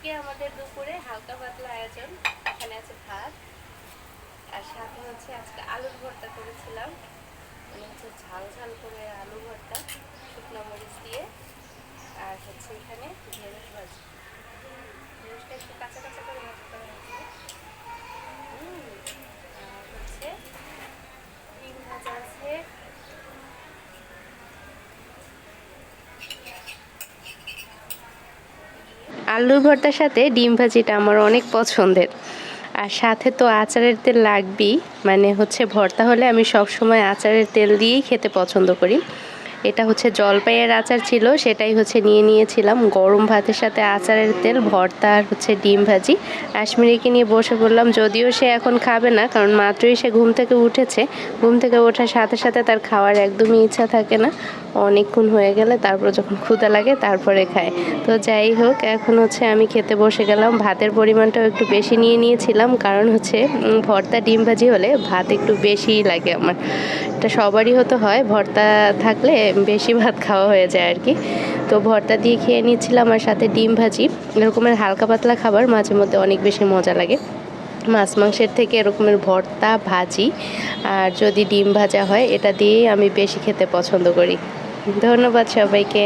আজকে আমাদের দুপুরে হালকা পাতলা আয়োজন। এখানে আছে ভাত আর সাথে হচ্ছে আজকে আলুর ভর্তা করেছিলাম, মানে হচ্ছে ঝাল ঝাল করে আলু ভর্তা শুকনো মরিচ দিয়ে। আর হচ্ছে এখানে ঢেঁড়স ভাজি, ঢেঁড়সটা একটু কাঁচা কাঁচা করে ভাজি করা হয়েছে। আর হচ্ছে ডিম ভাজা আছে। আলুর ভর্তার সাথে ডিম ভাজিটা আমার অনেক পছন্দের। আর সাথে তো আচারের তেল লাগবেই, মানে হচ্ছে ভর্তা হলে আমি সব সময় আচারের তেল দিয়েই খেতে পছন্দ করি। এটা হচ্ছে জলপাইয়ের আচার ছিল, সেটাই হচ্ছে নিয়েছিলাম। গরম ভাতের সাথে আচারের তেল, ভর্তা আর হচ্ছে ডিম ভাজি। আশমিরিকে নিয়ে বসে পড়লাম, যদিও সে এখন খাবে না, কারণ মাত্রই সে ঘুম থেকে উঠেছে। ঘুম থেকে ওঠার সাথে সাথে তার খাওয়ার একদমই ইচ্ছা থাকে না, অনেকক্ষণ হয়ে গেলে তারপর যখন ক্ষুধা লাগে তারপরে খায়। তো যাই হোক, এখন হচ্ছে আমি খেতে বসে গেলাম। ভাতের পরিমাণটাও একটু বেশি নিয়েছিলাম, কারণ হচ্ছে ভর্তা ডিম ভাজি হলে ভাত একটু বেশিই লাগে আমার। এটা সবারই হতে হয়, ভর্তা থাকলে বেশি ভাত খাওয়া হয়ে যায় আর কি। তো ভর্তা দিয়ে খেয়ে নিচ্ছিলাম, আর সাথে ডিম ভাজি। এরকমের হালকা পাতলা খাবার মাঝে মধ্যে অনেক বেশি মজা লাগে। মাছ মাংসের থেকে এরকমের ভর্তা, ভাজি আর যদি ডিম ভাজা হয়, এটা দিয়েই আমি বেশি খেতে পছন্দ করি। ধন্যবাদ সবাইকে।